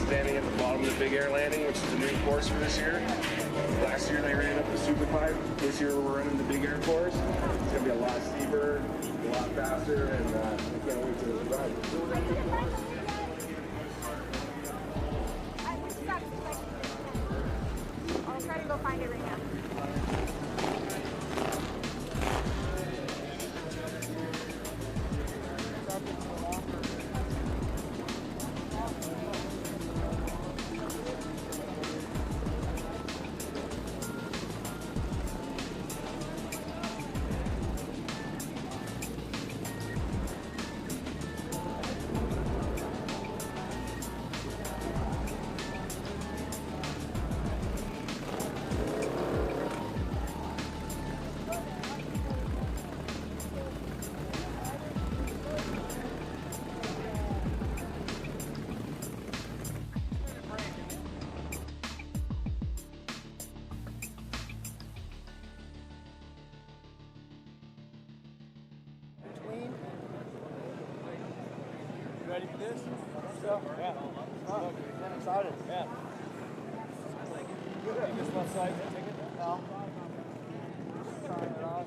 Standing at the bottom of the big air landing, which is a new course for this year. Last year they ran up the super pipe. This year we're running the big air course. It's going to be a lot steeper, a lot faster, and I can't wait to ride it. I'll try to go find it right now. You ready for this? So, yeah. I'm excited. Yeah. Take this left side. Take it. No. Trying it off.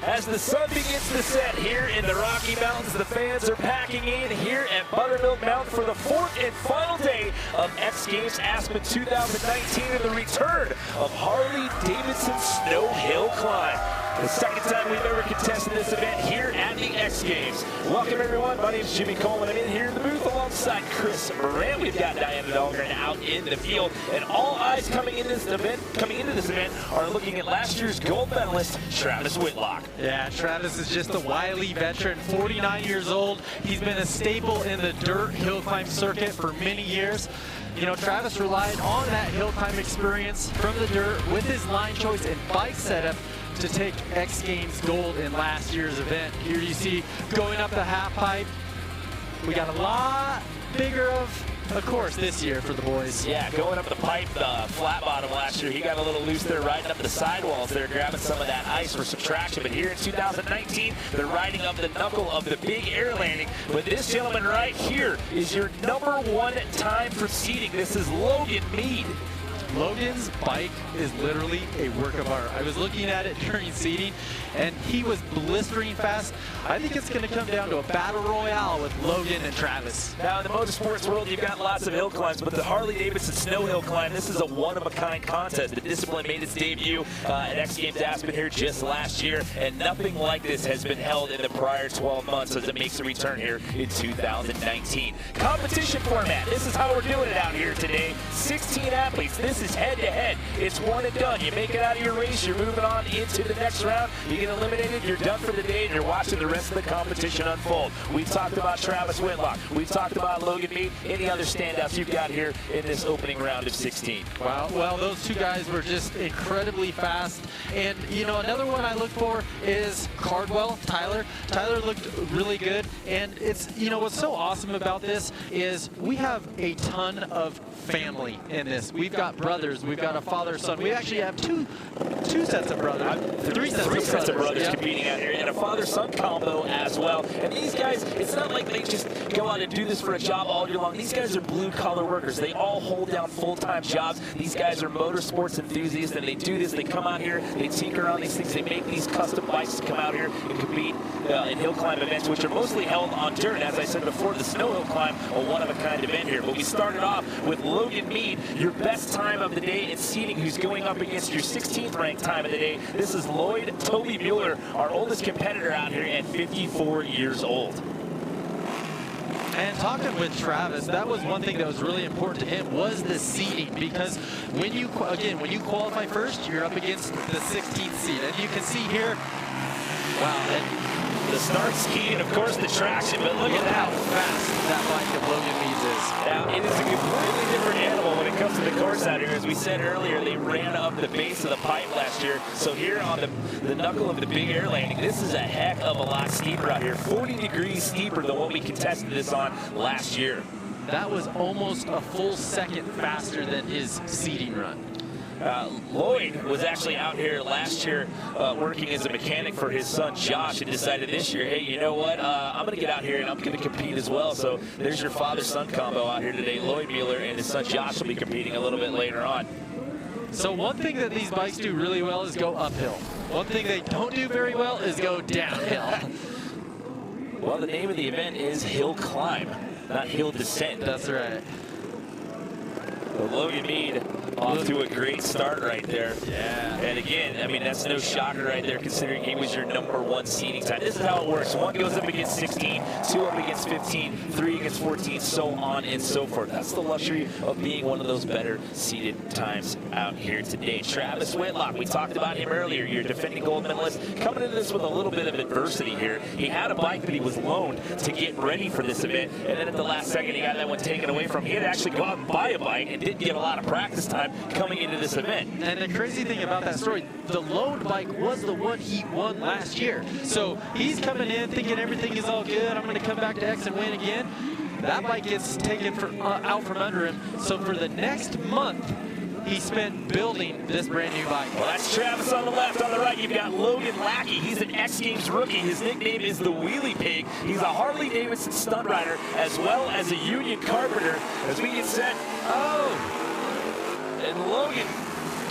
As the sun begins to set here in the Rocky Mountains, the fans are packing in here at Buttermilk Mountain for the fourth and final day of X Games Aspen 2019 and the return of Harley-Davidson Snow Hill Climb. The second time we've ever contested this event here at the X Games. Welcome everyone, my name is Jimmy Coleman. I'm in here in the booth alongside Chris Moran. We've got Diana Dahlgren out in the field, and all eyes coming into this event are looking at last year's gold medalist, Travis Whitlock. Yeah, Travis is just a wily veteran, 49 years old. He's been a staple in the dirt hill climb circuit for many years. You know, Travis relied on that hill climb experience from the dirt with his line choice and bike setup to take X Games gold in last year's event. Here you see going up the half pipe. We got a lot bigger of a course this year for the boys. Yeah, going up the pipe, the flat bottom last year, he got a little loose there, riding up the sidewalls there, grabbing some of that ice for some traction. But here in 2019, they're riding up the knuckle of the big air landing. But this gentleman right here is your #1 time for seating. This is Logan Mead. Logan's bike is literally a work of art. I was looking at it during seating, and he was blistering fast. I think it's going to come down to a battle royale with Logan and Travis. Now, in the motorsports world, you've got lots of hill climbs, but the Harley-Davidson snow hill climb, this is a one-of-a-kind contest. The discipline made its debut at X Games Aspen here just last year, and nothing like this has been held in the prior 12 months as it makes a return here in 2019. Competition format, this is how we're doing it out here today. 16 athletes. This is head-to-head. It's one and done. You make it out of your race, you're moving on into the next round, you get eliminated, you're done for the day, and you're watching the rest of the competition unfold. We've talked about Travis Whitlock. We've talked about Logan Mead. Any other standouts you've got here in this opening round of 16? Wow, well, those two guys were just incredibly fast. And, you know, another one I look for is Cardwell, Tyler. Tyler looked really good. And it's, you know, what's so awesome about this is we have a ton of family in this. We've got brothers, we've got a father, son. We actually have two sets of brothers, three sets of brothers yeah, competing out here, and a father-son combo as well. And these guys, it's not like they just go out and do this for a job all year long. These guys are blue-collar workers. They all hold down full-time jobs. These guys are motorsports enthusiasts, and they do this. They come out here, they tinker on these things, they make these custom bikes to come out here and compete in hill climb events, which are mostly held on dirt. And as I said before, the snow hill climb, a one-of-a-kind event here. But we started off with Logan Mead, your best time of the day in seating, who's going up against your 16th ranked time of the day. This is Lloyd Toby Mueller, our oldest competitor out here at 54 years old. And talking with Travis, that was one thing that was really important to him, was the seeding, because when you qualify first, you're up against the 16th seed. And you can see here, wow, and the start ski and of course the traction, but look at how fast that bike of Logan Meads is. Now, it is a completely different animal when it comes to the course out here. As we said earlier, they ran up the base of the pipe last year. So here on the knuckle of the big air landing, this is a heck of a lot steeper out here. 40 degrees steeper than what we contested this on last year. That was almost a full second faster than his seeding run. Lloyd was actually out here last year working as a mechanic for his son Josh, and decided this year, hey, you know what, I'm going to get out here and I'm going to compete as well. So there's your father-son combo out here today. Lloyd Mueller and his son Josh will be competing a little bit later on. So one thing that these bikes do really well is go uphill. One thing they don't do very well is go downhill. Well, the name of the event is Hill Climb, not Hill Descent. That's right. Well, Logan Mead off to a great start right there. Yeah. And again, I mean, that's no shocker right there, considering he was your #1 seeding time. This is how it works. One goes up against 16, two up against 15, three against 14, so on and so forth. That's the luxury of being one of those better seeded times out here today. Travis Whitlock, we talked about him earlier, your defending gold medalist, coming into this with a little bit of adversity here. He had a bike that he was loaned to get ready for this event, and then at the last second, he got that one taken away from him. He had to actually go out and buy a bike and didn't get a lot of practice time coming into this event. And the crazy thing about that story, the loaned bike was the one he won last year. So he's coming in thinking everything is all good. I'm going to come back to X and win again. That bike gets taken out from under him. So for the next month, he spent building this brand new bike. Well, that's Travis on the left. On the right, you've got Logan Lackey. He's an X Games rookie. His nickname is the Wheelie Pig. He's a Harley-Davidson stunt rider as well as a union carpenter. As we get set, and Logan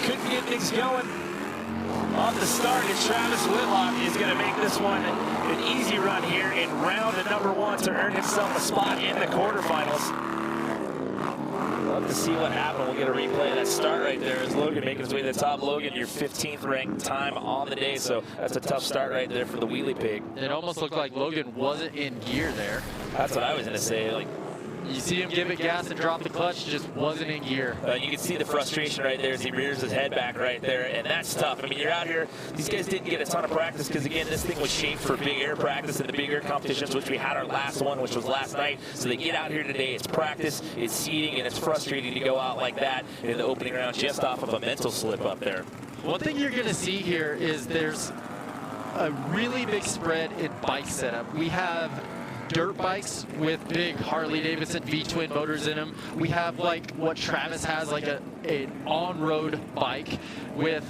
couldn't get things going off the start, and Travis Whitlock is going to make this one an easy run here in round #1 to earn himself a spot in the quarterfinals. Well, to see what happened. We'll get a replay of that start right there as Logan making his way to the top. Logan, your 15th ranked time on the day, so that's a tough start right there for the wheelie pig. It almost looked like Logan wasn't in gear there. That's what I was going to say. Like, you see him give it gas and drop the clutch, just wasn't in gear. you can see the frustration right there as he rears his head back right there, and that's tough. I mean, you're out here, these guys didn't get a ton of practice because, again, this thing was shaped for big air practice and the big air competitions, which we had our last one, which was last night. So they get out here today, it's practice, it's seeding, and it's frustrating to go out like that in the opening round just off of a mental slip up there. One thing you're going to see here is there's a really big spread in bike setup. We have dirt bikes with big Harley-Davidson V-twin motors in them. We have like what Travis has, like an on-road bike with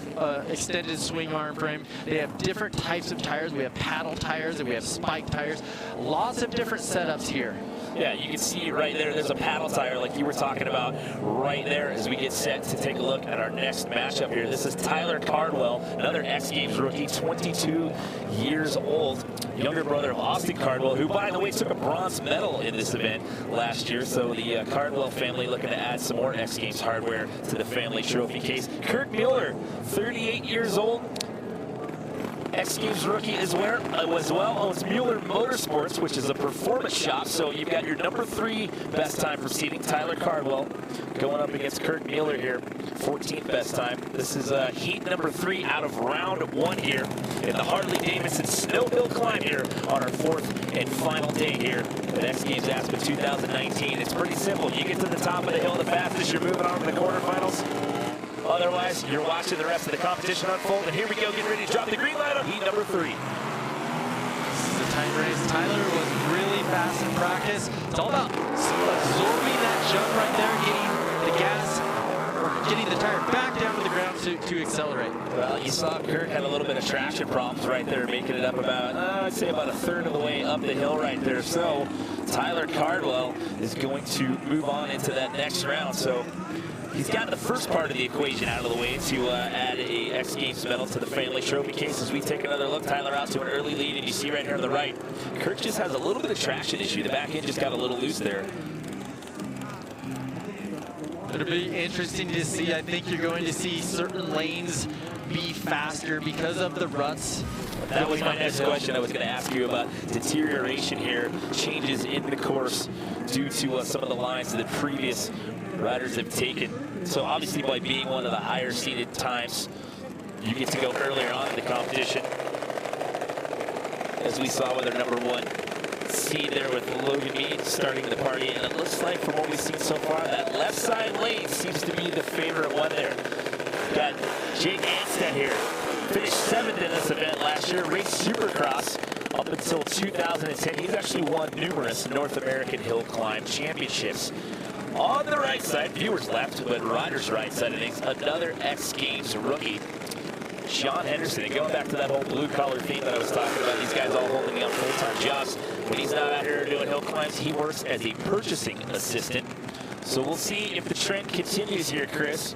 extended swing arm frame. They have different types of tires. We have paddle tires and we have spike tires. Lots of different setups here. Yeah, you can see right there, there's a paddle tire like you were talking about right there as we get set to take a look at our next matchup here. This is Tyler Cardwell, another X Games rookie, 22 years old, younger brother of Austin Cardwell, who, by the way, took a bronze medal in this event last year. So the Cardwell family looking to add some more X Games hardware to the family trophy case. Kirk Mueller, 38 years old, X Games rookie as well, owns Mueller Motorsports, which is a performance shop. So you've got your number 3 best time from seeding, Tyler Cardwell, going up against Kirk Mueller here, 14th best time. This is heat number 3 out of round 1 here in the Harley-Davidson Snow Hill Climb here on our 4th and final day here at X Games Aspen 2019. It's pretty simple. You get to the top of the hill the fastest, you're moving on to the quarterfinals. Otherwise, you're watching the rest of the competition unfold. And here we go, getting ready to drop the green light on heat number 3. This is a tight race. Tyler was really fast in practice. It's all about absorbing that jump right there, getting the gas, or getting the tire back down to the ground to accelerate. Well, you saw Kirk had a little bit of traction problems right there, making it up about, I'd say about a third of the way up the hill right there. So Tyler Cardwell is going to move on into that next round. So he's got the first part of the equation out of the way to add a X Games medal to the family trophy case. As we take another look, Tyler out to an early lead, and you see right here on the right, Kirk just has a little bit of traction issue. The back end just got a little loose there. It'll be interesting to see. I think you're going to see certain lanes be faster because of the ruts. That was my next question. I was going to ask you about deterioration here, changes in the course due to some of the lines that the previous riders have taken. So obviously by being one of the higher seeded times, you get to go earlier on in the competition. As we saw with our number 1 seed there with Logan Mead starting the party. And it looks like from what we've seen so far, that left side lane seems to be the favorite one there. Got Jake Anstead here. Finished 7th in this event last year, raced Supercross up until 2010. He's actually won numerous North American hill climb championships. On the right side, viewers left, but riders right side of things, another X Games rookie, Sean Henderson. And going back to that whole blue-collar theme that I was talking about, these guys all holding up full-time jobs. When he's not out here doing hill climbs, he works as a purchasing assistant. So we'll see if the trend continues here, Chris.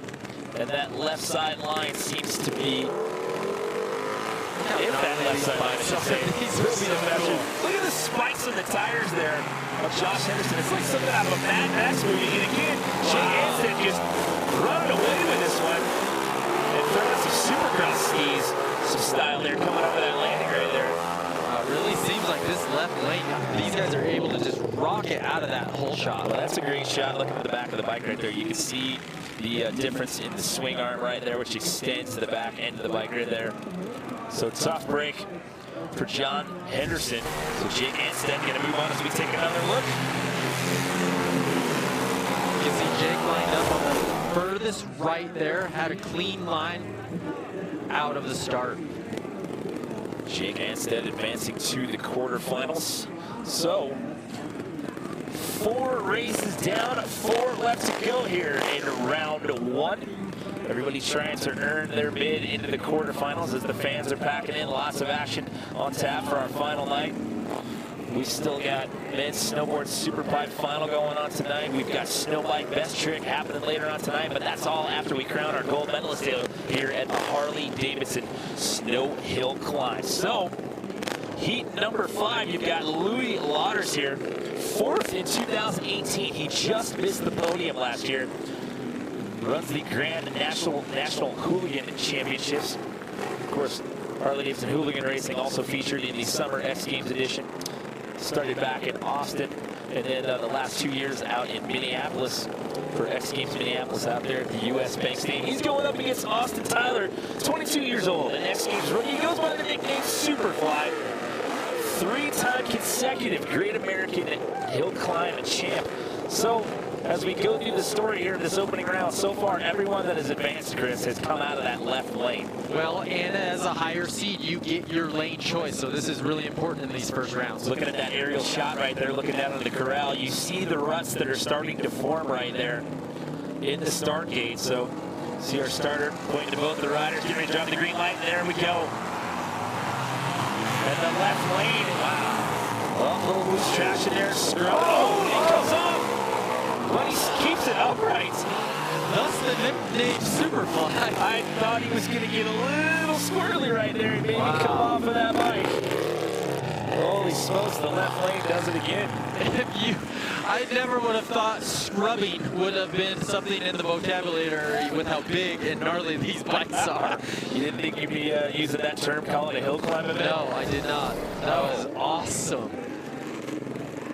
And that left side line seems to be, if that left side line, I should say, will be the measure. Look at the spikes on the tires there of Josh Henderson. It's like something out of a Mad Max movie. And again, Jake Anstead just running away with this one. And throwing some Supercross skis, some style there, coming up with that landing right there. It really seems like this left lane, these guys are able to just rocket out of that hole shot. Well, that's a great shot. Looking at the back of the bike right there, you can see the difference in the swing arm right there, which extends to the back end of the bike right there. So tough break for John Henderson. So Jake Anstead going to move on as we take another look. You can see Jake lined up on the furthest right there, had a clean line out of the start. Jake Anstead advancing to the quarterfinals. So 4 races down, 4 left to go here in round 1. Everybody's trying to earn their bid into the quarterfinals as the fans are packing in. Lots of action on tap for our final night. We've still got men's snowboard superpipe final going on tonight. We've got snowbike best trick happening later on tonight, but that's all after we crown our gold medalist here at the Harley-Davidson Snow Hill Climb. So, heat number 5, you've got Louis Lauders here, 4th in 2018. He just missed the podium last year. Runs the Grand National Hooligan Championships. Of course, Harley-Davidson Hooligan Racing also featured in the Summer X Games edition. Started back in Austin, and then the last 2 years out in Minneapolis for X Games Minneapolis out there at the U.S. Bank Stadium. He's going up against Austin Tyler, 22 years old, an X Games rookie. He goes by the nickname Superfly. 3-time consecutive Great American Hill Climb champ. So, as we go through the story here in this opening round, so far everyone that has advanced, Chris, has come out of that left lane. Well, and as a higher seed, you get your lane choice, so this is really important in these first rounds. Looking at that aerial shot right there, looking down on the corral, you see the ruts that are starting to form right there in the start gate. So, see our starter pointing to both the riders, getting ready to drop the green light, and there we go. And the left lane, wow. Well, a little loose traction there, oh, it goes off. But he keeps it upright. Thus the nickname Superfly. I thought he was going to get a little squirrely right there and maybe come off of that bike. Holy smokes, the left lane does it again. I never would have thought scrubbing would have been something in the vocabulary with how big and gnarly these bikes are. You didn't think you'd be using that term, calling it a hill climb event? No, I did not. That was awesome.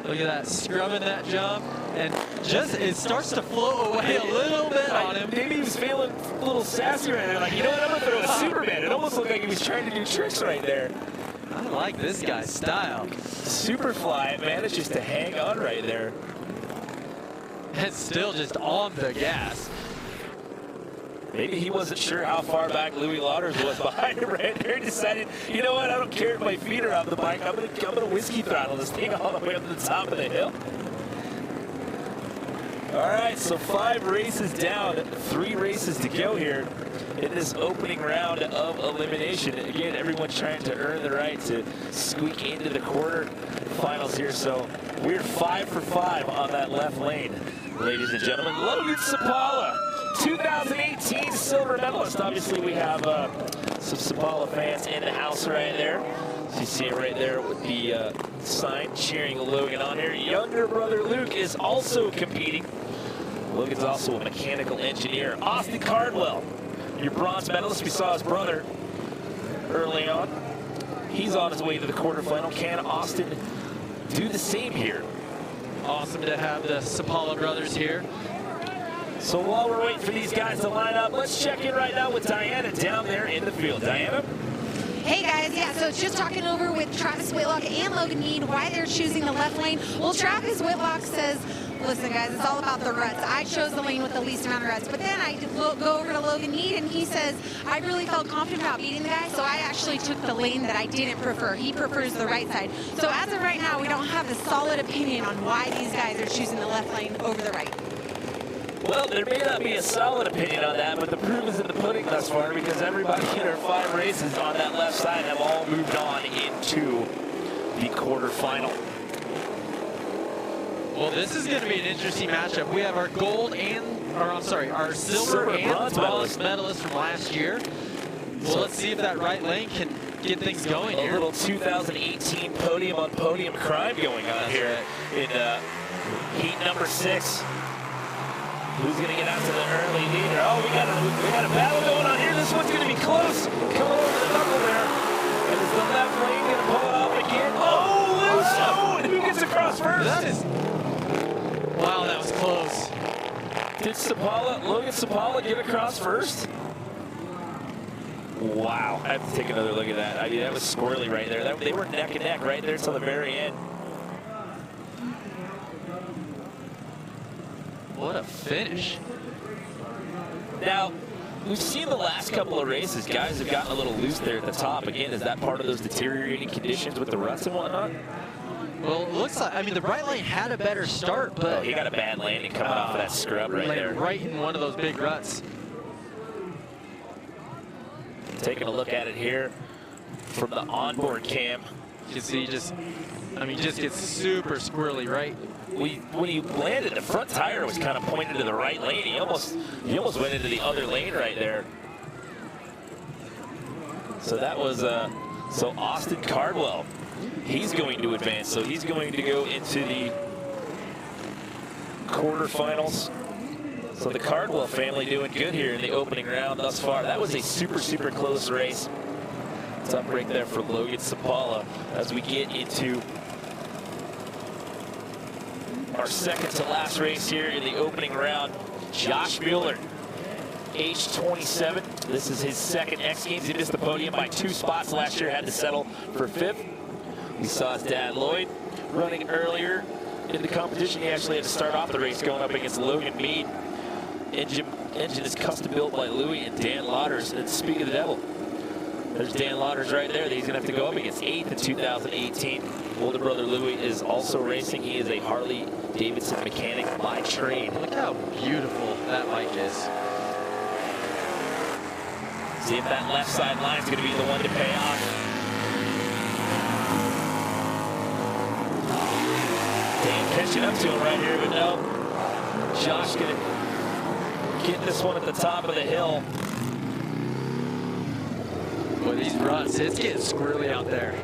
Look at that, scrubbing that jump, and just it starts to float away a little bit on him. Maybe he was feeling a little sassy right there, like, you know what, I'm gonna throw a Superman. It almost looked like he was trying to do tricks right there. I like this guy's style. Superfly manages to hang on right there. And still just on the gas. Maybe he wasn't sure how far back Louis Lauders was behind him right there. He decided, you know what, I don't care if my feet are off the bike. I'm gonna whiskey throttle this thing all the way up to the top of the hill. All right, so 5 races down, 3 races to go here in this opening round of elimination. Again, everyone's trying to earn the right to squeak into the quarterfinals here. So we're 5 for 5 on that left lane, ladies and gentlemen. Logan Sapala, 2018 silver medalist. Obviously, we have some Sapala fans in the house right there. So you see it right there with the sign cheering Logan on here. Younger brother Luke is also competing. Logan's also a mechanical engineer. Austin Cardwell, your bronze medalist. We saw his brother early on. He's on his way to the quarterfinal. Can Austin do the same here? Awesome to have the Sapala brothers here. So while we're waiting for these guys to line up, let's check in right now with Diana down there in the field. Diana? Hey guys, yeah, so just talking over with Travis Whitlock and Logan Mead why they're choosing the left lane. Well, Travis Whitlock says, listen guys, it's all about the ruts. I chose the lane with the least amount of ruts, but then I go over to Logan Mead and he says, I really felt confident about beating the guy, so I actually took the lane that I didn't prefer. He prefers the right side. So as of right now, we don't have a solid opinion on why these guys are choosing the left lane over the right. Well, there may not be a solid opinion on that, but the proof is in the pudding thus far because everybody in our 5 races on that left side have all moved on into the quarterfinal. Well, this is going to be an interesting matchup. We have our gold and, or I'm sorry, our silver and bronze medalist from last year. Well, let's see if that right lane can get things going here. A little 2018 podium-on-podium crime going on here in heat number 6. Who's going to get out to the early leader? Oh, we got a battle going on here. This one's going to be close. Coming over the knuckle there. And is the left lane going to pull it off again? Oh, loose. Oh, and who gets across first? That is, wow, that was close. Did Logan Sapala get across first? Wow, I have to take another look at that. I mean, that was squirrely right there. They were neck and neck right there till the very end. What a finish. Now, we've seen the last couple of races, guys have gotten a little loose there at the top. Again, is that part of those deteriorating conditions with the ruts and whatnot? Well, it looks like, I mean, the right lane had a better start, but... Oh, he got a bad landing coming off of that scrub right there. Right in one of those big ruts. Taking a look at it here from the onboard cam. You can see just gets super squirrely, right? When he landed, the front tire was kind of pointed to the right lane. He almost went into the other lane right there. So that was so Austin Cardwell. He's going to advance. So he's going to go into the quarterfinals. So the Cardwell family doing good here in the opening round thus far. That was a super, super close race. Top break there for Logan Sapala as we get into our second to last race here in the opening round. Josh Mueller, age 27. This is his second X Games. He missed the podium by 2 spots last year, had to settle for 5th. We saw his dad Lloyd running earlier in the competition. He actually had to start off the race going up against Logan Mead. Engine is custom built by Louie and Dan Lauders. And speaking of the devil, there's Dan Lauders right there that he's gonna have to go up against 8th in 2018. Older brother Louie is also racing. He is a Harley-Davidson mechanic by trade. Look how beautiful that bike is. See if that left side line is gonna be the one to pay off. Dan catching up to him right here, but no. Josh gonna get this one at the top of the hill. Boy, these ruts, it's getting squirrely out there.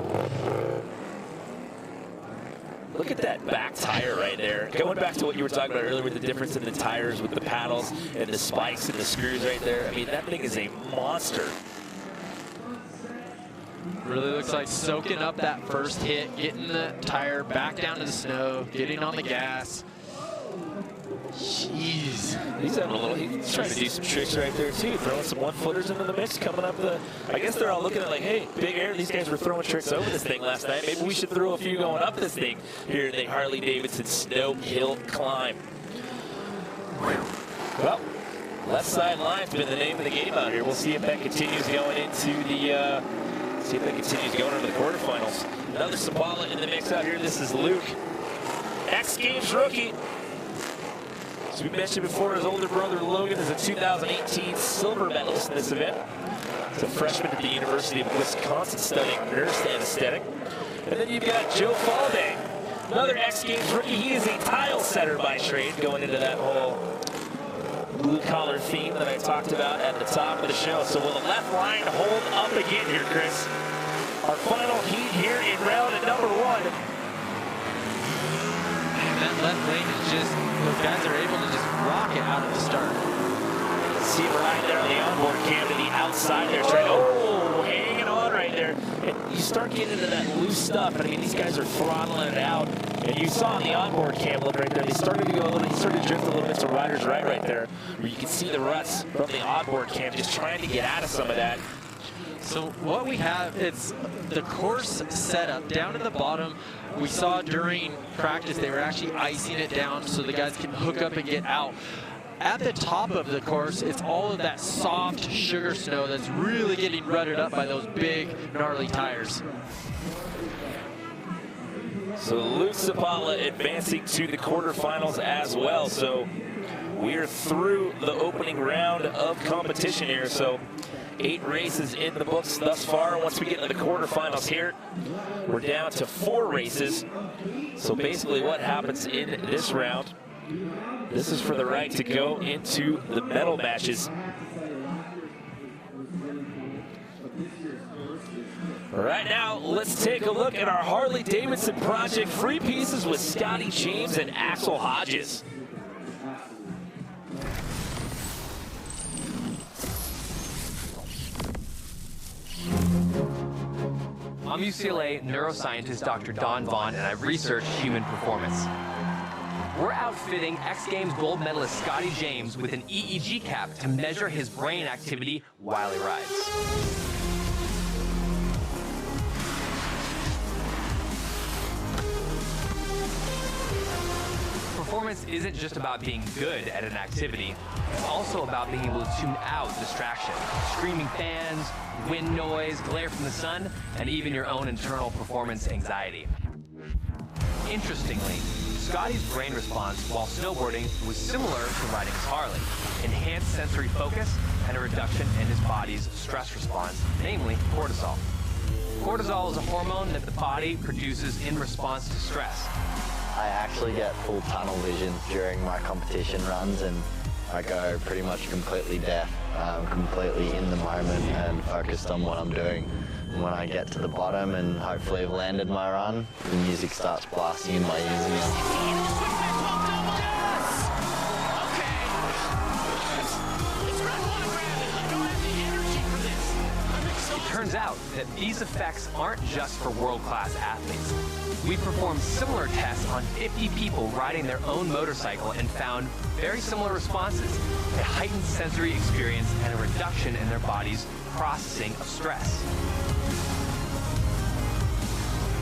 Look at that back tire right there. Going back to what you were talking about earlier with the difference in the tires with the paddles and the spikes and the screws right there. I mean, that thing is a monster. Really looks like soaking up that first hit, getting the tire back down to the snow, getting on the gas. Jeez. He's having a little, he's trying to do some tricks right there too, throwing some 1-footers into the mix, coming up the, I guess they're all looking at like, hey, Big Air, these guys were throwing tricks over this thing last night. Maybe we should throw a few going up this thing here in the Harley-Davidson Snow Hill Climb. Well, left side line's been the name of the game out here. We'll see if that continues going into the, see if that continues going into the quarterfinals. Another Sapala in the mix out here. This is Luke, X Games rookie. As we mentioned before, his older brother Logan is a 2018 silver medalist in this event. He's a freshman at the University of Wisconsin studying nurse anesthetic. And then you've got Joe Falday, another X Games rookie. He is a tile setter by trade, going into that whole blue-collar theme that I talked about at the top of the show. So will the left line hold up again here, Chris? Our final heat here in round number 1. That left lane is just, those guys are able to just rock it out of the start. See him right there on the onboard cam to the outside there, trying to, hanging on right there. And you start getting into that loose stuff. I mean, these guys are throttling it out. And you saw on the onboard cam look right there, they started to go a little, he started to drift a little bit to rider's right there, where you can see the ruts from the onboard cam, just trying to get out of some of that. So what we have, it's the course setup down in the bottom. We saw during practice they were actually icing it down so the guys can hook up and get out. At the top of the course, it's all of that soft sugar snow that's really getting rutted up by those big, gnarly tires. So Luke Sapala advancing to the quarterfinals as well. So we are through the opening round of competition here. So 8 races in the books thus far. Once we get into the quarterfinals here, we're down to 4 races. So basically what happens in this round, this is for the right to go into the medal matches. Right now, let's take a look at our Harley-Davidson project free pieces with Scotty James and Axel Hodges. I'm UCLA neuroscientist Dr. Don Vaughn, and I research human performance. We're outfitting X Games gold medalist Scotty James with an EEG cap to measure his brain activity while he rides. Performance isn't just about being good at an activity, it's also about being able to tune out distraction, screaming fans, wind noise, glare from the sun, and even your own internal performance anxiety. Interestingly, Scotty's brain response while snowboarding was similar to riding his Harley, enhanced sensory focus and a reduction in his body's stress response, namely cortisol. Cortisol is a hormone that the body produces in response to stress. I actually get full tunnel vision during my competition runs, and I go pretty much completely deaf, completely in the moment and focused on what I'm doing. And when I get to the bottom and hopefully have landed my run, the music starts blasting in my ears. turns out that these effects aren't just for world-class athletes. We performed similar tests on 50 people riding their own motorcycle and found very similar responses: a heightened sensory experience and a reduction in their body's processing of stress.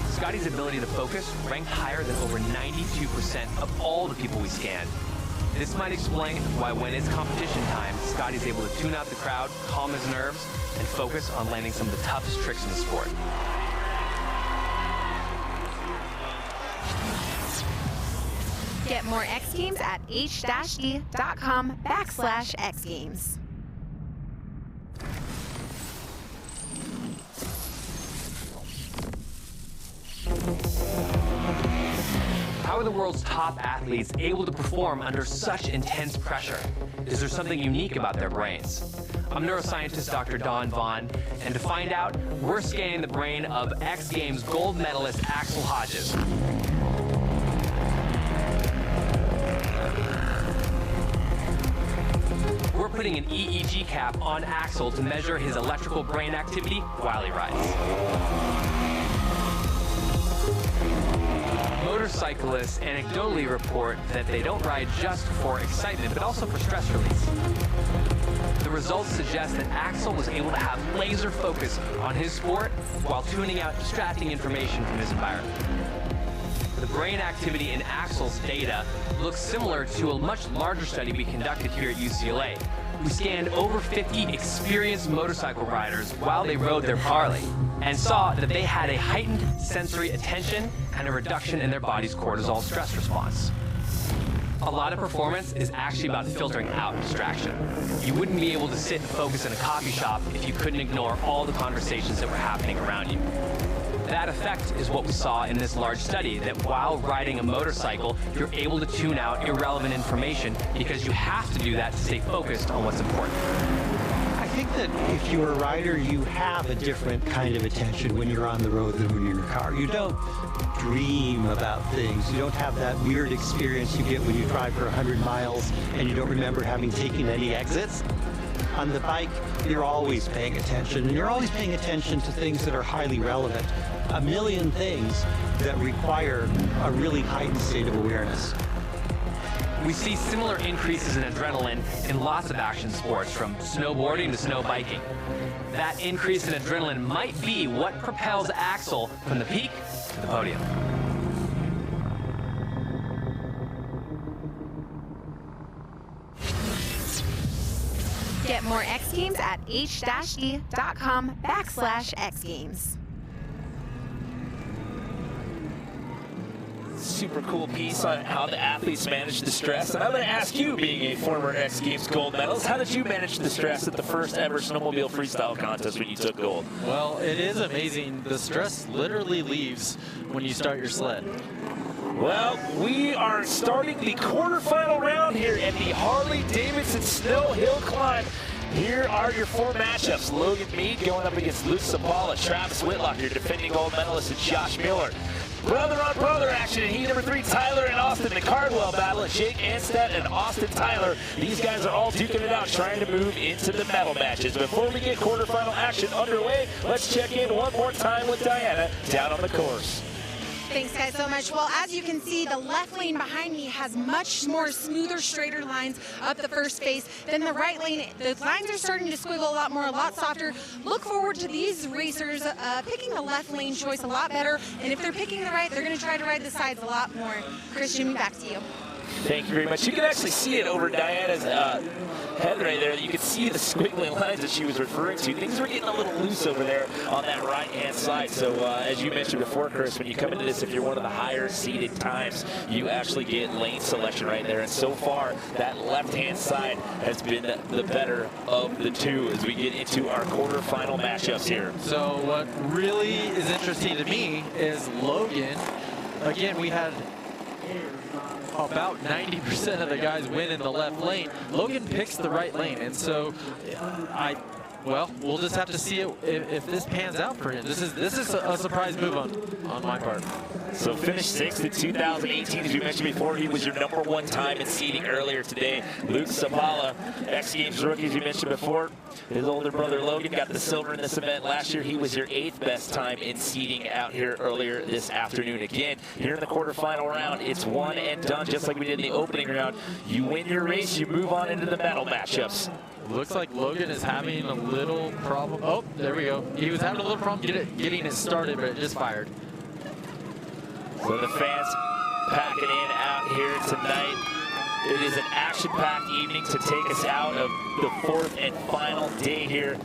Scotty's ability to focus ranked higher than over 92% of all the people we scanned. This might explain why when it's competition time, Scotty's able to tune out the crowd, calm his nerves, and focus on landing some of the toughest tricks in the sport. Get more X Games at h-d.com/X Games. How are the world's top athletes able to perform under such intense pressure? Is there something unique about their brains? I'm neuroscientist Dr. Don Vaughn, and to find out, we're scanning the brain of X Games gold medalist Axel Hodges. We're putting an EEG cap on Axel to measure his electrical brain activity while he rides. Motorcyclists anecdotally report that they don't ride just for excitement, but also for stress release. The results suggest that Axel was able to have laser focus on his sport while tuning out distracting information from his environment. The brain activity in Axel's data looks similar to a much larger study we conducted here at UCLA. We scanned over 50 experienced motorcycle riders while they rode their Harley and saw that they had a heightened sensory attention and a reduction in their body's cortisol stress response. A lot of performance is actually about filtering out distraction. You wouldn't be able to sit and focus in a coffee shop if you couldn't ignore all the conversations that were happening around you. That effect is what we saw in this large study, that while riding a motorcycle, you're able to tune out irrelevant information because you have to do that to stay focused on what's important. I think that if you're a rider, you have a different kind of attention when you're on the road than when you're in your car. You don't dream about things. You don't have that weird experience you get when you drive for 100 miles and you don't remember having taken any exits. On the bike, you're always paying attention, and you're always paying attention to things that are highly relevant. A million things that require a really heightened state of awareness. We see similar increases in adrenaline in lots of action sports, from snowboarding to snow biking. That increase in adrenaline might be what propels Axel from the peak to the podium. Get more X Games at h-d.com/X Games. Super cool piece on how the athletes manage the stress. And I'm going to ask you, being a former X Games gold medalist, how did you manage the stress at the first ever snowmobile freestyle contest when you took gold? Well, it is amazing. The stress literally leaves when you start your sled. Well, we are starting the quarterfinal round here at the Harley-Davidson Snow Hill Climb. Here are your four matchups. Logan Mead going up against Luke Sabala, Travis Whitlock, your defending gold medalist, and Josh Miller. Brother-on-brother action in heat number 3, Tyler and Austin. The Cardwell battle, Jake Anstead and Austin Tyler. These guys are all duking it out, trying to move into the medal matches. Before we get quarterfinal action underway, let's check in one more time with Diana down on the course. Thanks, guys, so much. Well, as you can see, the left lane behind me has much more smoother, straighter lines up the first face than the right lane. The lines are starting to squiggle a lot more, a lot softer. Look forward to these racers picking the left lane choice a lot better, and if they're picking the right, they're going to try to ride the sides a lot more. Christian, back to you. Thank you very much. You can actually see it over Diana's head right there. You can see the squiggling lines that she was referring to. Things were getting a little loose over there on that right-hand side. So as you mentioned before, Chris, when you come into this, if you're one of the higher seated times, you actually get lane selection right there. And so far, that left-hand side has been the better of the two as we get into our quarterfinal matchups here. So what really is interesting to me is Logan. Again, we had about 90% of the guys win in the left lane. Logan picks the right lane, and so Well, we'll just have to see if this pans out for him. This is a surprise move on my part. So finished 6th in 2018. As we mentioned before, he was your #1 time in seeding earlier today. Luke Sabala, X Games rookie, as you mentioned before. His older brother Logan got the silver in this event last year. He was your 8th best time in seeding out here earlier this afternoon. Again, here in the quarterfinal round, it's one and done, just like we did in the opening round. You win your race, you move on into the medal matchups. Looks like Logan is having a little problem. Oh, there we go. He was having a little problem getting it started, but it just fired. So the fans packing in out here tonight. It is an action-packed evening to take us out of the 4th and final day here.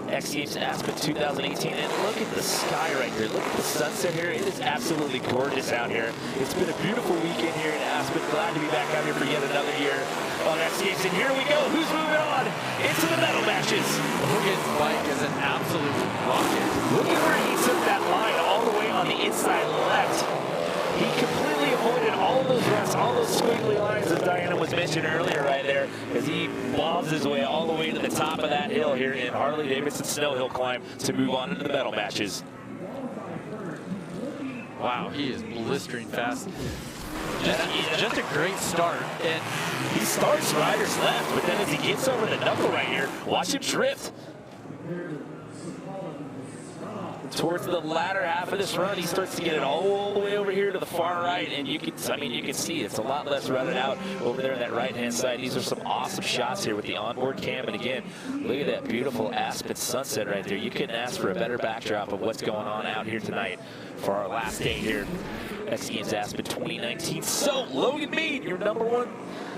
X Games Aspen 2018, and look at the sky right here. Look at the sunset here. It is absolutely gorgeous out here. It's been a beautiful weekend here in Aspen. Glad to be back out here for yet another year on X Games. And here we go. Who's moving on into the medal matches? Logan's bike is an absolute rocket. Look at where he took that line all the way on the inside left. He completely avoided all of those ruts, all those squiggly lines that Diana was mentioning earlier right there, as he bobs his way all the way to the top of that hill here in Harley-Davidson Snow Hill Climb to move on into the medal matches. Wow, he is blistering fast. Just a great start. And he starts rider's left, but then as he gets over the knuckle right here, watch him drift. Towards the latter half of this run, he starts to get it all the way over here to the far right, and you can see it's a lot less rutted out over there on that right-hand side. These are some awesome shots here with the onboard cam, and again, look at that beautiful Aspen sunset right there. You couldn't ask for a better backdrop of what's going on out here tonight for our last day here, X Games Aspen 2019. So, Logan Mead, your #1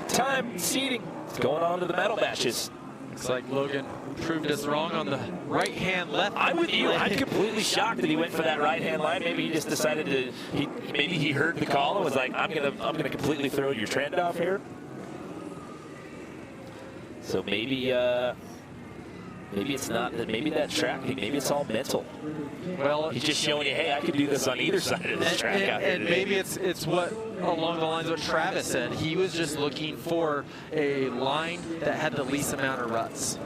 time seeding, going on to the medal matches. Looks like Logan proved us wrong on the right-hand left. I'm with you. I'm completely shocked that he went for that right-hand line. Maybe he just decided to. Maybe he heard the call and was like, "I'm gonna completely throw your trend off here." So maybe it's not. Maybe that tracking. Maybe it's all mental. Well, he's just showing you, hey, I could do this on either side of this track out here. And maybe it's what along the lines of what Travis said. He was just looking for a line that had the least amount of ruts.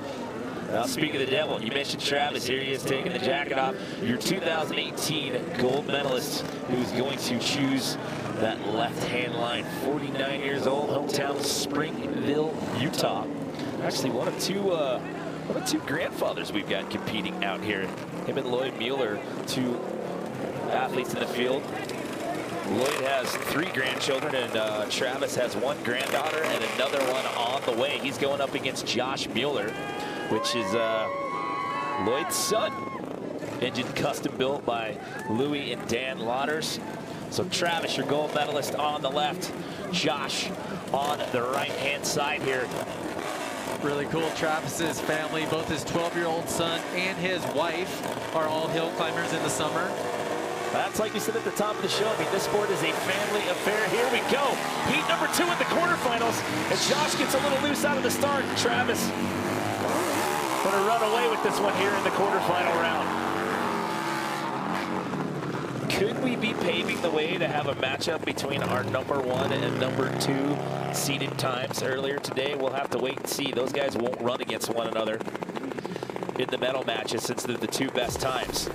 Well, speaking of the devil, you mentioned Travis. Here he is taking the jacket off. Your 2018 gold medalist who's going to choose that left-hand line. 49 years old, hometown Springville, Utah. Actually, one of two grandfathers we've got competing out here. Him and Lloyd Mueller, 2 athletes in the field. Lloyd has 3 grandchildren, and Travis has 1 granddaughter and another one on the way. He's going up against Josh Mueller, which is Lloyd's son. Engine custom built by Louis and Dan Lauders. So Travis, your gold medalist on the left. Josh on the right-hand side here. Really cool. Travis's family, both his 12-year-old son and his wife, are all hill climbers in the summer. That's like we said at the top of the show. I mean, this sport is a family affair. Here we go. Heat number 2 in the quarterfinals. And Josh gets a little loose out of the start. Travis going to run away with this one here in the quarterfinal round. Could we be paving the way to have a matchup between our #1 and #2 seeded times earlier today? We'll have to wait and see. Those guys won't run against one another in the medal matches since they're the 2 best times.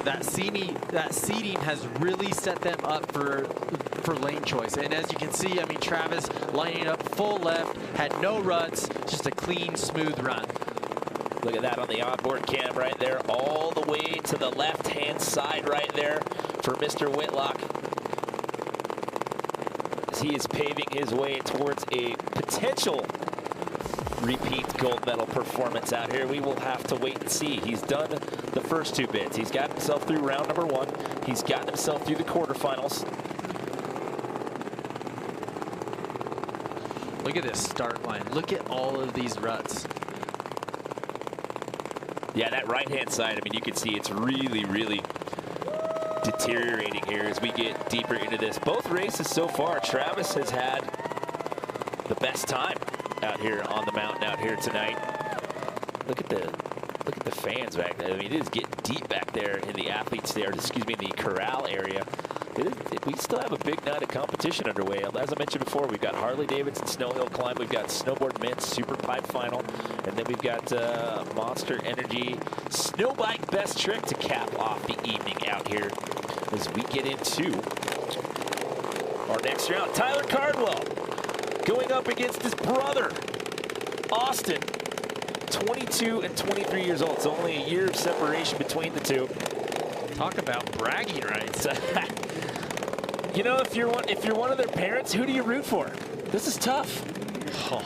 That seeding has really set them up for lane choice. And as you can see, I mean, Travis lining up full left, had no ruts, just a clean, smooth run. Look at that on the onboard cam right there, all the way to the left-hand side right there for Mr. Whitlock. As he is paving his way towards a potential repeat gold medal performance out here. We will have to wait and see. He's done the first 2 bits. He's got himself through round #1. He's gotten himself through the quarterfinals. Look at this start line. Look at all of these ruts. Yeah, that right-hand side, I mean, you can see it's really, really deteriorating here as we get deeper into this. Both races so far, Travis has had the best time out here on the mountain out here tonight. Look at the fans back there. I mean, it is getting deep back there in the athletes there, excuse me, in the corral area. We still have a big night of competition underway. As I mentioned before, we've got Harley-Davidson Snow Hill Climb, we've got Snowboard Men's Super Pipe Final, and then we've got Monster Energy Snow Bike Best Trick to cap off the evening out here as we get into our next round. Tyler Cardwell going up against his brother, Austin, 22 and 23 years old. It's only a year of separation between the two. Talk about bragging rights. You know, if you're one of their parents, who do you root for? This is tough. Oh.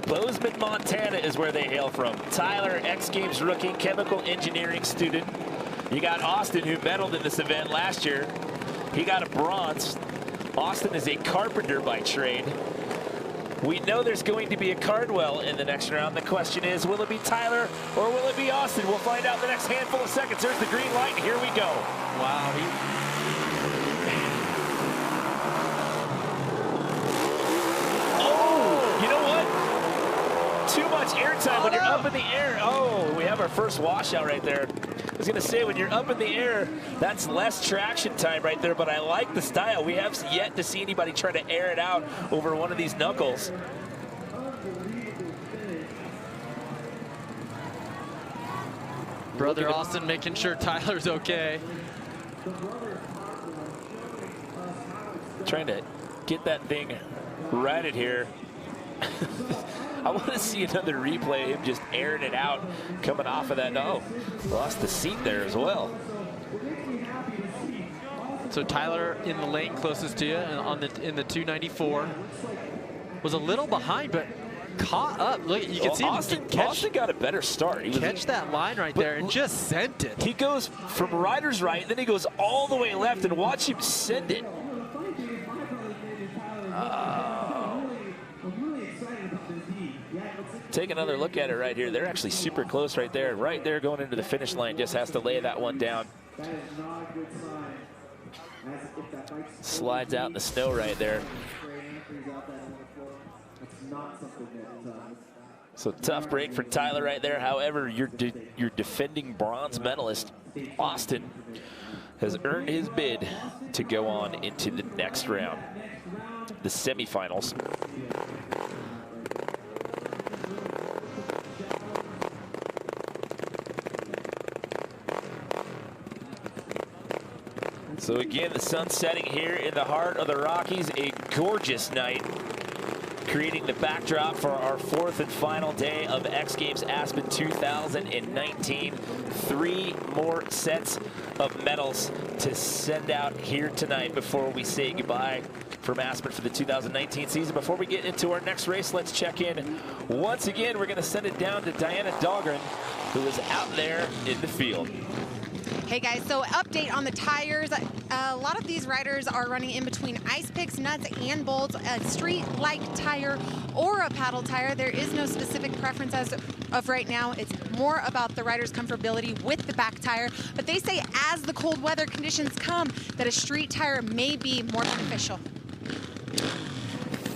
Bozeman, Montana is where they hail from. Tyler, X Games rookie, chemical engineering student. You got Austin, who medaled in this event last year. He got a bronze. Austin is a carpenter by trade. We know there's going to be a Cardwell in the next round. The question is, will it be Tyler or will it be Austin? We'll find out in the next handful of seconds. There's the green light, and here we go. Wow. Oh, you know what? Too much airtime when you're up in the air. Oh, we have our first washout right there. I was going to say, when you're up in the air, that's less traction time right there, but I like the style. We have yet to see anybody try to air it out over one of these knuckles. Brother Austin making sure Tyler's okay. Trying to get that thing righted here. I want to see another replay of him just airing it out, coming off of that. No, lost the seat there as well. So Tyler in the lane closest to you and in the 294 was a little behind, but caught up. Look, you can see Austin got a better start. He catch that line right there and just sent it. He goes from rider's right, then he goes all the way left, and watch him send it. Take another look at it right here. They're actually super close right there. Right there going into the finish line. Just has to lay that one down. Slides out in the snow right there. So tough break for Tyler right there. However, your defending bronze medalist, Austin, has earned his bid to go on into the next round, the semifinals. So again, the sun setting here in the heart of the Rockies, a gorgeous night, creating the backdrop for our fourth and final day of X Games Aspen 2019. 3 more sets of medals to send out here tonight before we say goodbye from Aspen for the 2019 season. Before we get into our next race, let's check in. Once again, we're going to send it down to Diana Dahlgren, who is out there in the field. Hey guys, so update on the tires. A lot of these riders are running in between ice picks, nuts, and bolts, a street-like tire or a paddle tire. There is no specific preference as of right now. It's more about the rider's comfortability with the back tire. But they say as the cold weather conditions come, that a street tire may be more beneficial.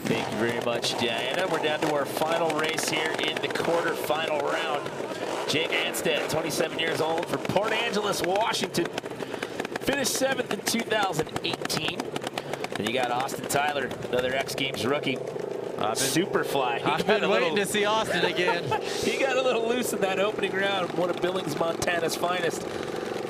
Thank you very much, Diana. We're down to our final race here in the quarterfinal round. Jake Anstead, 27 years old, from Port Angeles, Washington. Finished 7th in 2018. Then you got Austin Tyler, another X Games rookie. Superfly. I've been waiting to see Austin again. He got a little loose in that opening round. One of Billings, Montana's finest.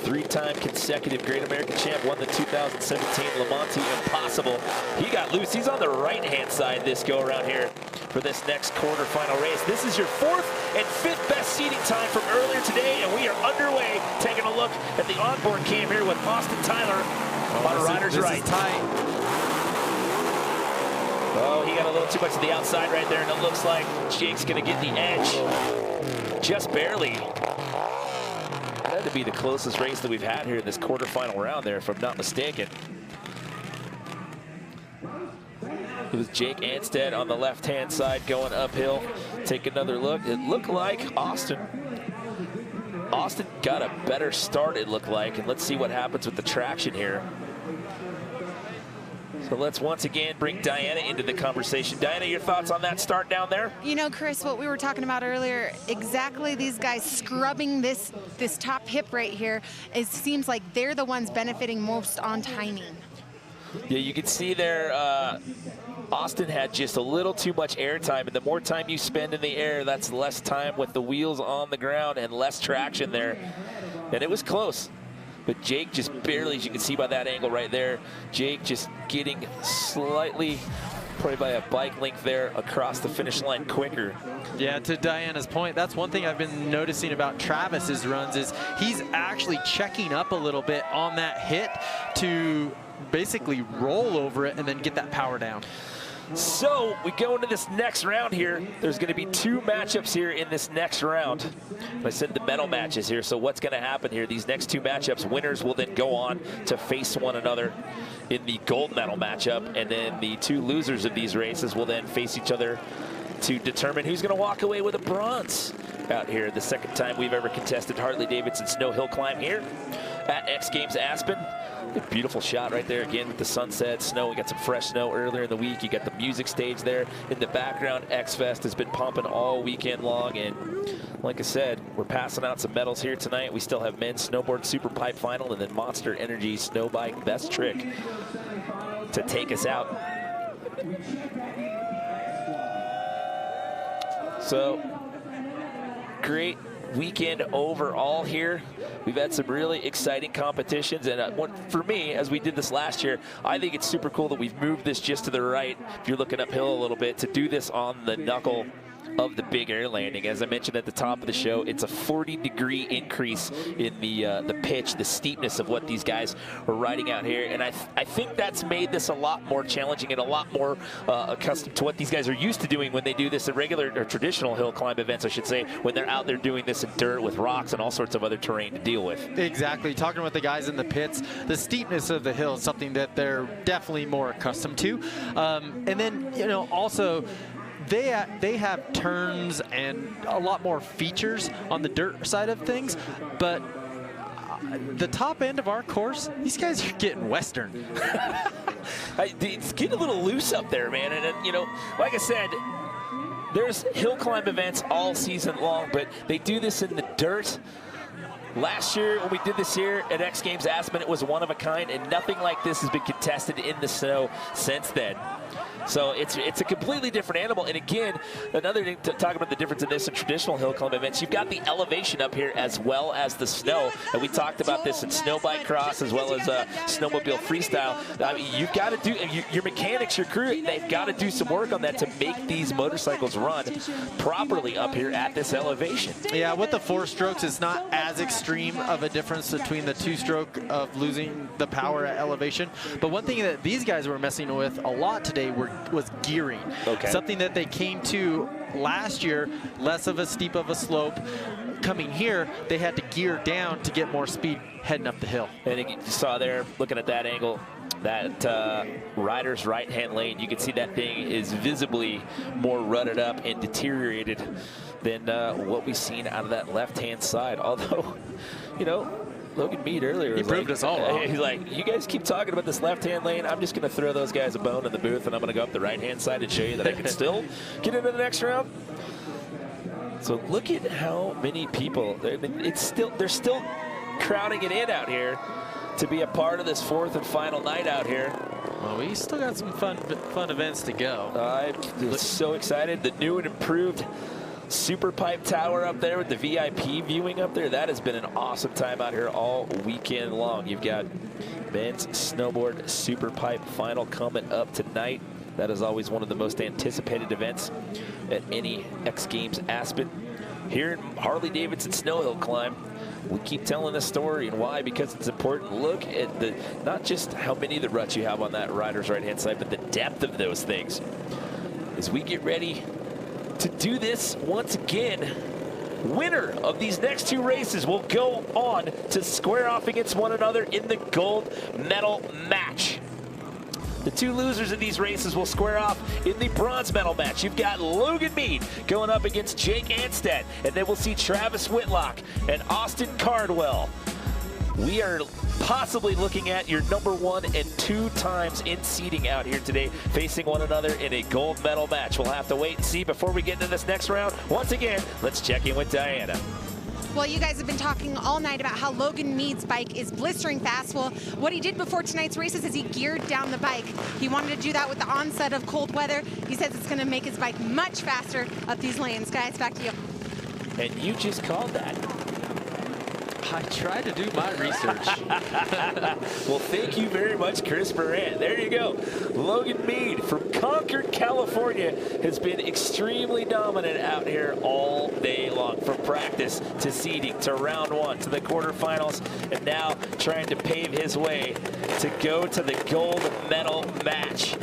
3-time consecutive Great American Champ, won the 2017 Lamonti Impossible. He got loose. He's on the right-hand side this go-around here for this next quarterfinal race. This is your 4th and 5th best seating time from earlier today, and we are underway taking a look at the onboard cam here with Austin Tyler on rider's right. This is tight. Oh, he got a little too much to the outside right there, and it looks like Jake's going to get the edge just barely. Had to be the closest race that we've had here in this quarterfinal round there, if I'm not mistaken. It was Jake Anstead on the left-hand side going uphill. Take another look. It looked like Austin got a better start, it looked like, and let's see what happens with the traction here. So let's once again bring Diana into the conversation. Diana, your thoughts on that start down there? You know, Chris, what we were talking about earlier, exactly these guys scrubbing this top hip right here, it seems like they're the ones benefiting most on timing. Yeah, you can see there, Austin had just a little too much air time, and the more time you spend in the air, that's less time with the wheels on the ground and less traction there. And it was close. But Jake just barely, as you can see by that angle right there, Jake just getting slightly, probably by a bike length there, across the finish line quicker. Yeah, to Diana's point, that's one thing I've been noticing about Travis's runs is he's actually checking up a little bit on that hit to basically roll over it and then get that power down. So we go into this next round here. There's going to be 2 matchups here in this next round. I said the medal matches here, so what's going to happen here? These next 2 matchups, winners will then go on to face one another in the gold medal matchup, and then the 2 losers of these races will then face each other to determine who's going to walk away with a bronze out here. The second time we've ever contested Harley-Davidson snow hill climb here at X Games Aspen. A beautiful shot right there again with the sunset, snow. We got some fresh snow earlier in the week. You got the music stage there in the background. X-Fest has been pumping all weekend long, and like I said, we're passing out some medals here tonight. We still have men's snowboard super pipe final and then Monster Energy snow bike best trick to take us out. So great weekend overall here. We've had some really exciting competitions, and for me, as we did this last year, I think it's super cool that we've moved this just to the right, if you're looking uphill a little bit, to do this on the knuckle of the big air landing. As I mentioned at the top of the show, it's a 40-degree increase in the pitch, the steepness of what these guys are riding out here, and I think that's made this a lot more challenging and a lot more accustomed to what these guys are used to doing when they do this at regular or traditional hill climb events, I should say, when they're out there doing this in dirt with rocks and all sorts of other terrain to deal with. Exactly. Talking with the guys in the pits, the steepness of the hill is something that they're definitely more accustomed to, and then, you know, also they have turns and a lot more features on the dirt side of things, but the top end of our course, these guys are getting Western. It's getting a little loose up there, man. And, you know, like I said, there's hill climb events all season long, but they do this in the dirt. Last year, when we did this here at X Games Aspen, it was one of a kind, and nothing like this has been contested in the snow since then. So it's a completely different animal. And again, another thing to talk about the difference in this and traditional hill climb events, you've got the elevation up here as well as the snow. And we talked about this in snow bike cross as well as snowmobile freestyle. I mean, you've got to do, your mechanics, your crew, they've got to do some work on that to make these motorcycles run properly up here at this elevation. Yeah, with the 4 strokes, it's not as extreme of a difference between the 2-stroke of losing the power at elevation. But one thing that these guys were messing with a lot today was gearing. Okay. Something that they came to last year, less of a steep of a slope. Coming here, they had to gear down to get more speed heading up the hill. And you saw there, looking at that angle, that rider's right-hand lane, you can see that thing is visibly more rutted up and deteriorated than what we've seen out of that left-hand side. Although, you know, Logan Mead earlier, he proved us all wrong. He's like, you guys keep talking about this left-hand lane. I'm just going to throw those guys a bone in the booth, and I'm going to go up the right-hand side and show you that I can still get into the next round. So look at how many people. They're still crowding it in out here to be a part of this 4th and final night out here. Well, we still got some fun events to go. I'm so excited. The new and improved Super Pipe Tower up there with the VIP viewing up there. That has been an awesome time out here all weekend long. You've got men's snowboard Super Pipe final coming up tonight. That is always one of the most anticipated events at any X Games Aspen. Here in Harley-Davidson Snow Hill Climb, we keep telling this story, and why? Because it's important. Look at the, not just how many of the ruts you have on that rider's right-hand side, but the depth of those things. As we get ready to do this once again, winner of these next 2 races will go on to square off against one another in the gold medal match. The 2 losers of these races will square off in the bronze medal match. You've got Logan Mead going up against Jake Anstead, and then we'll see Travis Whitlock and Austin Cardwell. We are possibly looking at your #1 and 2 times in seeding out here today, facing one another in a gold medal match. We'll have to wait and see before we get into this next round. Once again, let's check in with Diana. Well, you guys have been talking all night about how Logan Mead's bike is blistering fast. Well, what he did before tonight's races is he geared down the bike. He wanted to do that with the onset of cold weather. He says it's going to make his bike much faster up these lanes. Guys, back to you. And you just called that. I tried to do my research. Well, thank you very much, Chris Moran. There you go. Logan Mead from Concord, California has been extremely dominant out here all day long, from practice to seeding to round 1 to the quarterfinals, and now trying to pave his way to go to the gold medal match.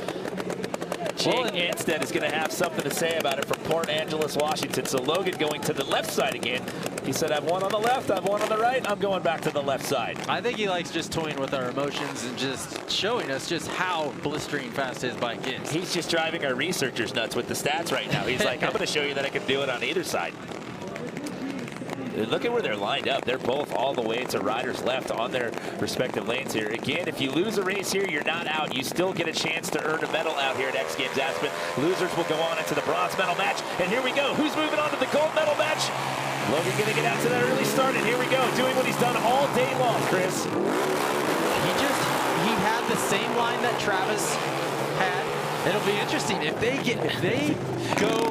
Jake Anstead is going to have something to say about it from Port Angeles, Washington. So Logan going to the left side again. He said, I've one on the left, I've one on the right, I'm going back to the left side. I think he likes just toying with our emotions and just showing us just how blistering fast his bike is. He's just driving our researchers nuts with the stats right now. He's like, I'm going to show you that I can do it on either side. Look at where they're lined up. They're both all the way to riders left on their respective lanes here. Again, if you lose a race here, you're not out. You still get a chance to earn a medal out here at X Games Aspen. Losers will go on into the bronze medal match. And here we go. Who's moving on to the gold medal match? Logan going to get out to that early start. And here we go, doing what he's done all day long, Chris. He had the same line that Travis had. It'll be interesting if they go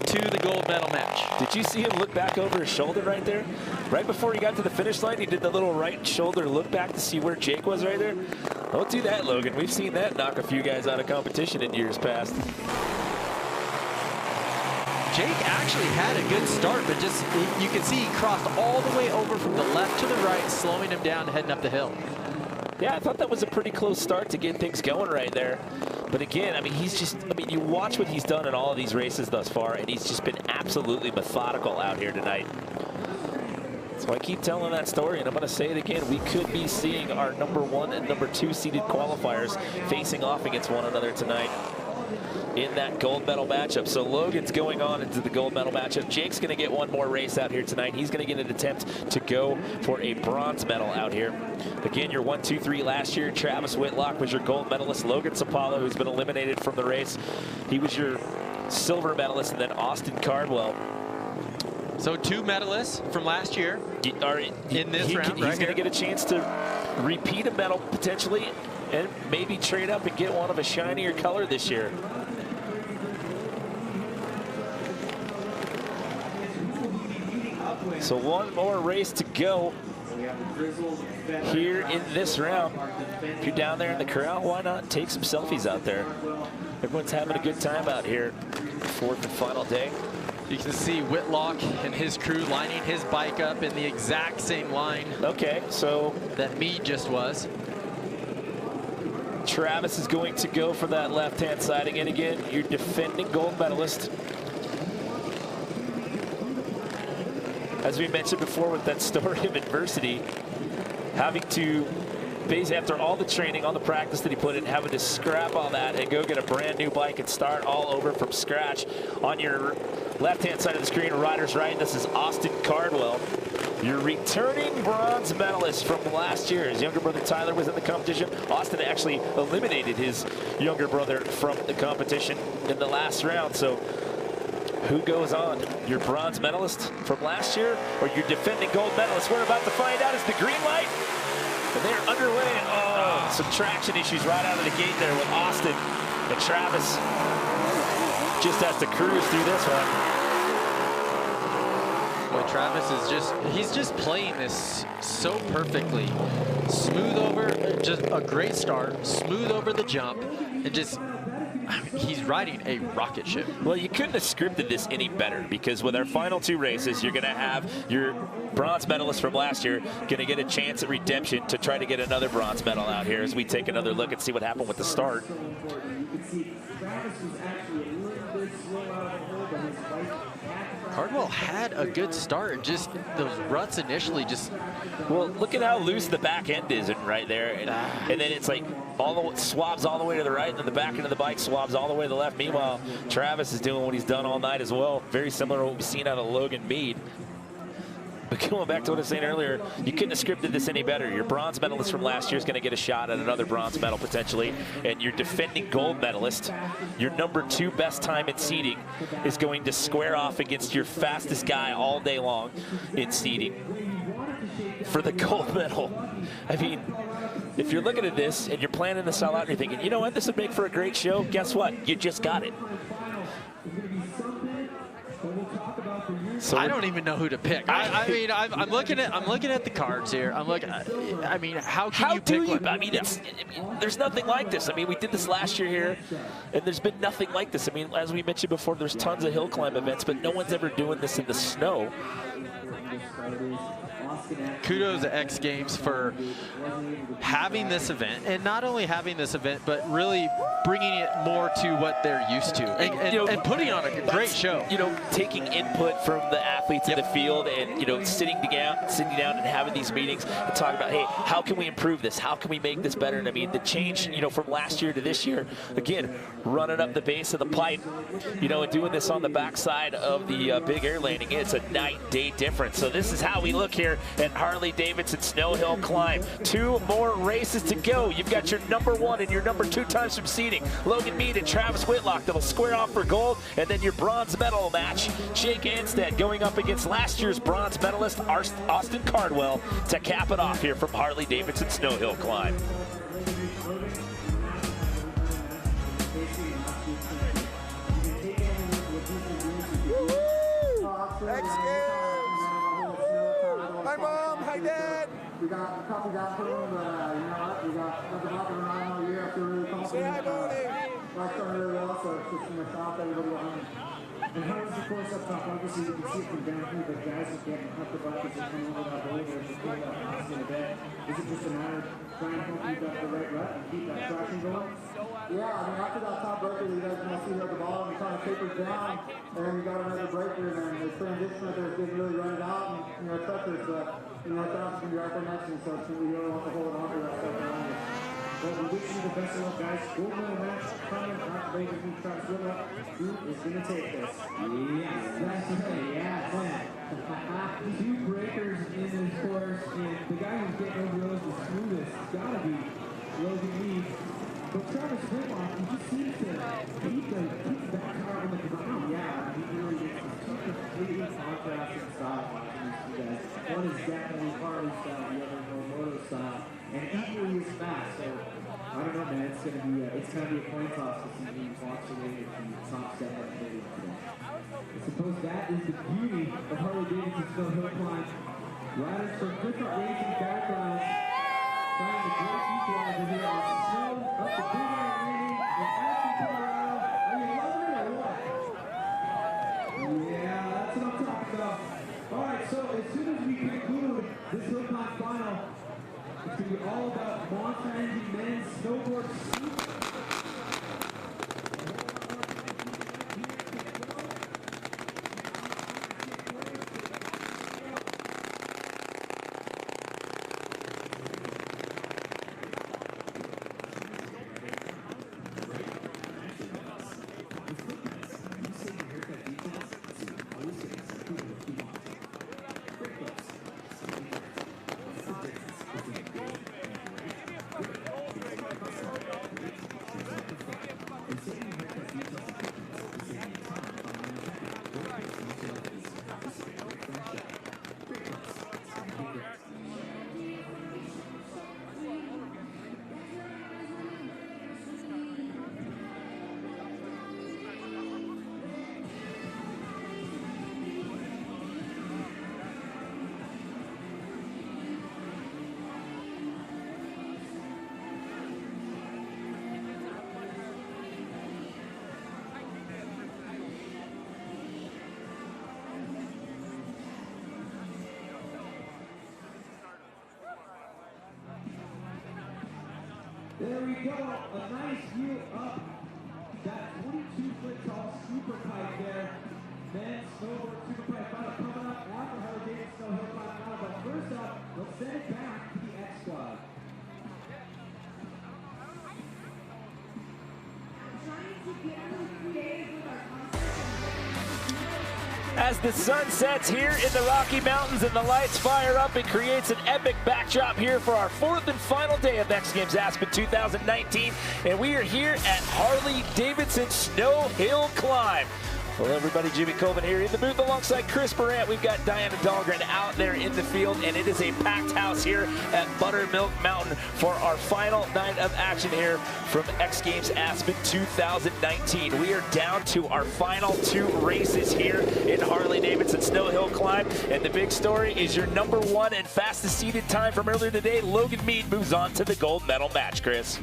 to the gold medal match. Did you see him look back over his shoulder right there? Right before he got to the finish line, he did the little right shoulder look back to see where Jake was right there. Don't do that, Logan. We've seen that knock a few guys out of competition in years past. Jake actually had a good start, but just you can see he crossed all the way over from the left to the right, slowing him down, heading up the hill. Yeah, I thought that was a pretty close start to get things going right there. But again, I mean, you watch what he's done in all of these races thus far, and he's just been absolutely methodical out here tonight. So I keep telling that story, and I'm going to say it again. We could be seeing our #1 and #2 seeded qualifiers facing off against one another tonight in that gold medal matchup. So Logan's going on into the gold medal matchup. Jake's going to get one more race out here tonight. He's going to get an attempt to go for a bronze medal out here. Again, your 1, 2, 3 last year. Travis Whitlock was your gold medalist. Logan Sapalo, who's been eliminated from the race, he was your silver medalist. And then Austin Cardwell. So 2 medalists from last year in this round. He's going to get a chance to repeat a medal potentially, and maybe trade up and get one of a shinier color this year. So one more race to go here in this round. If you're down there in the corral, why not take some selfies out there? Everyone's having a good time out here. 4th and final day. You can see Whitlock and his crew lining his bike up in the exact same line. Okay, so that Mead just was. Travis is going to go for that left-hand side again. Your defending gold medalist. As we mentioned before with that story of adversity, having to, basically after all the training, all the practice that he put in, having to scrap all that and go get a brand new bike and start all over from scratch. On your left-hand side of the screen, rider's right, this is Austin Cardwell, your returning bronze medalist from last year. His younger brother Tyler was in the competition. Austin actually eliminated his younger brother from the competition in the last round. So who goes on? Your bronze medalist from last year or your defending gold medalist? We're about to find out. Is the green light? And they're underway. Oh, some traction issues right out of the gate there with Austin. And Travis just has to cruise through this one. Boy, Travis is he's just playing this so perfectly. Smooth over, just a great start, smooth over the jump, and just, I mean, he's riding a rocket ship. Well, you couldn't have scripted this any better, because with our final 2 races, you're going to have your bronze medalist from last year going to get a chance at redemption to try to get another bronze medal out here as we take another look and see what happened with the start. Cardwell had a good start, and just those ruts initially just... Well, look at how loose the back end is right there. And then it's like swabs all the way to the right, and then the back end of the bike swabs all the way to the left. Meanwhile, Travis is doing what he's done all night as well. Very similar to what we've seen out of Logan Mead. But going back to what I was saying earlier, you couldn't have scripted this any better. Your bronze medalist from last year is going to get a shot at another bronze medal potentially, and your defending gold medalist, your #2 best time in seeding, is going to square off against your fastest guy all day long in seeding for the gold medal. I mean, if you're looking at this and you're planning to sell out and you're thinking, you know what, this would make for a great show, guess what? You just got it. So I don't even know who to pick. I mean, I'm looking at the cards here. I mean, how can you pick one? I mean, there's nothing like this. I mean, we did this last year here, and there's been nothing like this. I mean, as we mentioned before, there's tons of hill climb events, but no one's ever doing this in the snow. Kudos to X Games for having this event, and not only having this event, but really bringing it more to what they're used to, and putting on a great show. You know, taking input from the athletes in the field, and, you know, sitting down and having these meetings and talking about, hey, how can we improve this? How can we make this better? And I mean, the change, you know, from last year to this year, again, running up the base of the pipe, you know, and doing this on the backside of the big air landing, it's a night-day difference. So this is how we look here at Harley-Davidson Snow Hill Climb. 2 more races to go. You've got your #1 and your #2 times from seeding, Logan Mead and Travis Whitlock, that'll square off for gold, and then your bronze medal match, Jake Anstead going up against last year's bronze medalist Austin Cardwell to cap it off here from Harley-Davidson Snow Hill Climb. X Games! Hi, Mom! Hi, Dad! We got a couple guys put on, but you know what? We got nothing happening around all year. I feel really confident. Say hi, Bonnie! Life's done really well, so it's just going to stop everybody behind. And Harley's, of course, up top. Obviously, you can see it from down here, but guys are getting up the buckets and coming over that boulder and just putting that pass in the bed. Is it just a matter of trying to keep that the right rep and keep that traction going? Yeah, I mean, after that top breaker, you guys can see here at the bottom, and kind of tapers down, and then you got another breaker, and then the transition right there is getting really running out, and, you know, touchers, but, you know, that's going to be right there next to you, so it's going to be really want to hold on to that stuff around you. Well, we wish you the best of luck, guys. Gold medal match coming out the way to be Travis Whitlock. Who is going to take this? Yes, that's right. Yeah, man. 2 breakers in this course, and the guy who's getting over those the smoothest has got to be Logan Mead. But Travis Whitlock, he just seems to keep that car on the ground. Yeah, he really gets two completely contrasting styles watching these 2 guys. One is definitely Harley style, the other more moto style, and equally as fast. So I don't know, man. It's gonna be a coin toss to see who walks away with the top step up today. I suppose that is the beauty of Harley-Davidson Snow Hill Climb. Riders from different racing backgrounds find the great equalizer here on snow up the big air landing in Aspen, Colorado. Are you loving it or what? Yeah, that's what I'm talking about. All right, so as soon as we conclude this Hill Climb final, it's going to be all about mountain men's snowboard suits. There we go, a nice view up that 22-foot tall super pipe there. Men's snowboard super pipe final coming up after Harley-Davidson Snow Hill Climb final. But first up, let's send it back to the X Squad. As the sun sets here in the Rocky Mountains and the lights fire up, it creates an epic backdrop here for our 4th and final day of X Games Aspen 2019. And we are here at Harley-Davidson Snow Hill Climb. Well, everybody, Jimmy Colvin here in the booth alongside Chris Barrett. We've got Diana Dahlgren out there in the field, and it is a packed house here at Buttermilk Mountain for our final night of action here from X Games Aspen 2019. We are down to our final 2 races here in Harley-Davidson Snow Hill Climb, and the big story is your #1 and fastest seeded time from earlier today. Logan Mead moves on to the gold medal match, Chris.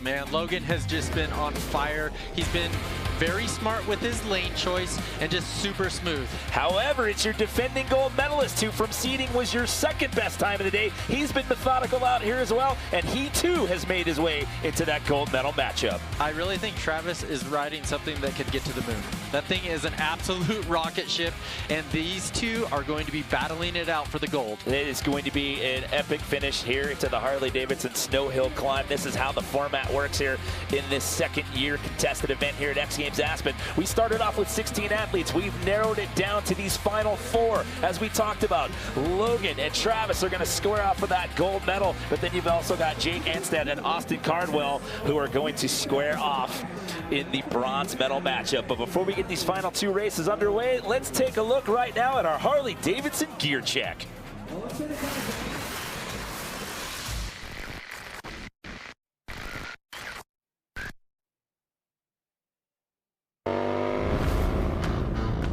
Man, Logan has just been on fire. He's been very smart with his lane choice and just super smooth. However, it's your defending gold medalist who from seeding was your 2nd best time of the day. He's been methodical out here as well, and he too has made his way into that gold medal matchup. I really think Travis is riding something that could get to the moon. That thing is an absolute rocket ship, and these two are going to be battling it out for the gold. It is going to be an epic finish here to the Harley-Davidson Snow Hill Climb. This is how the format works here in this 2nd year contested event here at X Games Aspen. We started off with 16 athletes. We've narrowed it down to these final 4. As we talked about, Logan and Travis are going to square off for that gold medal, but then you've also got Jake Anstead and Austin Cardwell who are going to square off in the bronze medal matchup. But before we get these final 2 races underway, let's take a look right now at our Harley-Davidson gear check.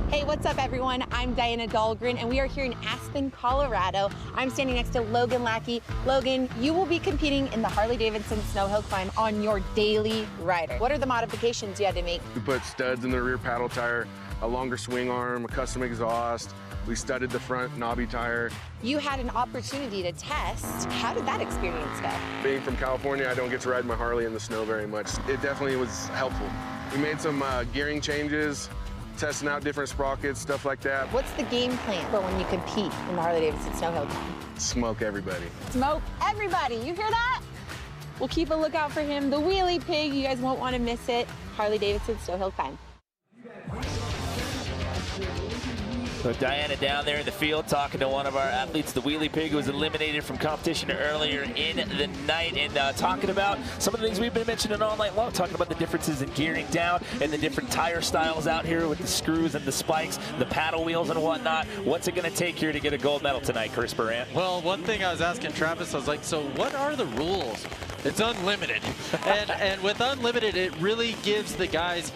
Hey, what's up everyone? I'm Diana Dahlgren and we are here in Aspen, Colorado. I'm standing next to Logan Lackey. Logan, you will be competing in the Harley-Davidson Snow Hill Climb on your daily rider. What are the modifications you had to make? We put studs in the rear paddle tire, a longer swing arm, a custom exhaust. We studded the front knobby tire. You had an opportunity to test. How did that experience go? Being from California, I don't get to ride my Harley in the snow very much. It definitely was helpful. We made some gearing changes, testing out different sprockets, stuff like that. What's the game plan for when you compete in the Harley-Davidson Snow Hill Climb? Smoke everybody. Smoke everybody, you hear that? We'll keep a lookout for him. The Wheelie Pig, you guys won't want to miss it. Harley-Davidson Snow Hill Climb. So Diana down there in the field talking to one of our athletes, the Wheelie Pig, who was eliminated from competition earlier in the night, and talking about some of the things we've been mentioning all night long, talking about the differences in gearing down and the different tire styles out here with the screws and the spikes, the paddle wheels and whatnot. What's it going to take here to get a gold medal tonight, Chris Barrett? Well, one thing I was asking Travis, I was like, so what are the rules? It's unlimited. and with unlimited, it really gives the guys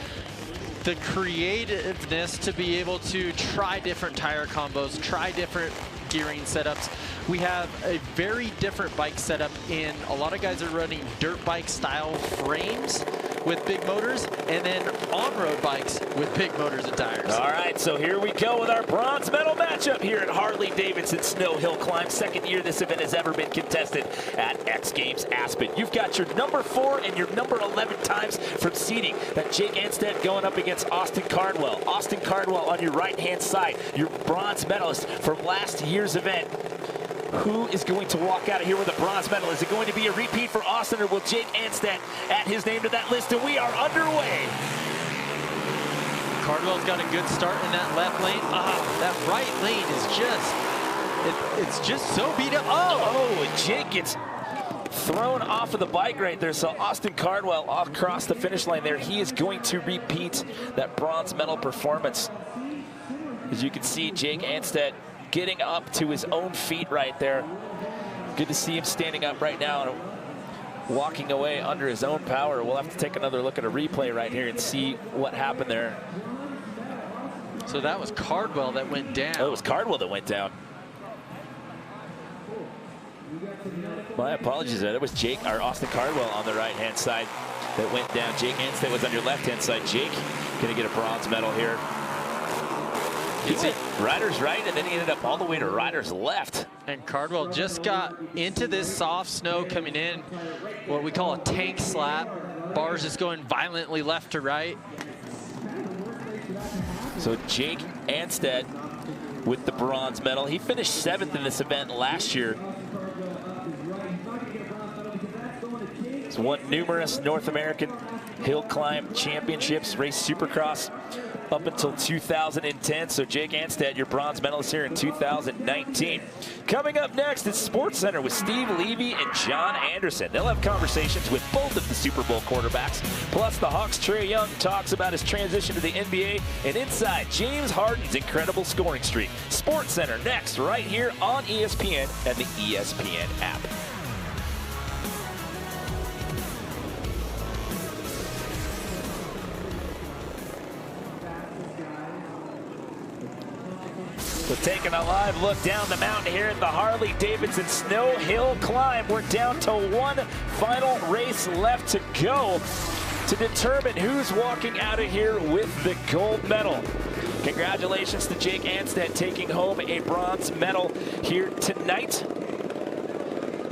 the creativeness to be able to try different tire combos, try different gearing setups. We have a very different bike setup in a lot of guys are running dirt bike style frames with big motors, and then on-road bikes with big motors and tires. All right, so here we go with our bronze medal matchup here at Harley-Davidson Snow Hill Climb. 2nd year this event has ever been contested at X Games Aspen. You've got your #4 and your #11 times from seeding. That Jake Anstead going up against Austin Cardwell. Austin Cardwell on your right-hand side, your bronze medalist from last year's event. Who is going to walk out of here with a bronze medal? Is it going to be a repeat for Austin, or will Jake Anstead add his name to that list? And we are underway. Cardwell's got a good start in that left lane. That right lane is just, it's just so beat up. Oh, Jake gets thrown off of the bike right there. So Austin Cardwell across the finish line there. He is going to repeat that bronze medal performance. As you can see, Jake Anstead getting up to his own feet right there. Good to see him standing up right now and walking away under his own power. We'll have to take another look at a replay right here and see what happened there. So that was Cardwell that went down. Oh, it was Cardwell that went down. My apologies there. That was Jake, or Austin Cardwell on the right-hand side that went down. Jake Anstead was on your left-hand side. Jake gonna get a bronze medal here. He went rider's right, and then he ended up all the way to rider's left. And Cardwell just got into this soft snow coming in, what we call a tank slap. Bars just going violently left to right. So Jake Anstead with the bronze medal. He finished 7th in this event last year. He's won numerous North American hill climb championships, raced Supercross up until 2010. So Jake Anstead, your bronze medalist here in 2019. Coming up next is Sports Center with Steve Levy and John Anderson. They'll have conversations with both of the Super Bowl quarterbacks. Plus, the Hawks' Trae Young talks about his transition to the NBA. And inside, James Harden's incredible scoring streak. Sports Center next, right here on ESPN and the ESPN app. So taking a live look down the mountain here at the Harley-Davidson Snow Hill Climb. We're down to one final race left to go to determine who's walking out of here with the gold medal. Congratulations to Jake Anstead taking home a bronze medal here tonight.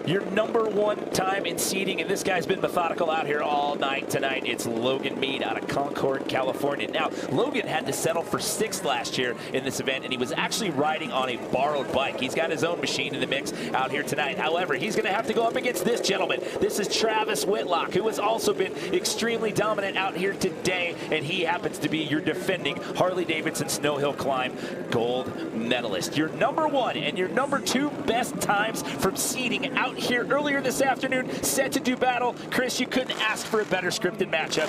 Your #1 time in seeding, and this guy's been methodical out here all night tonight. It's Logan Mead out of Concord, California. Now, Logan had to settle for 6th last year in this event, and he was actually riding on a borrowed bike. He's got his own machine in the mix out here tonight. However, he's going to have to go up against this gentleman. This is Travis Whitlock, who has also been extremely dominant out here today, and he happens to be your defending Harley-Davidson Snow Hill Climb gold medalist. Your #1 and your #2 best times from seeding out here earlier this afternoon, set to do battle. Chris, you couldn't ask for a better scripted matchup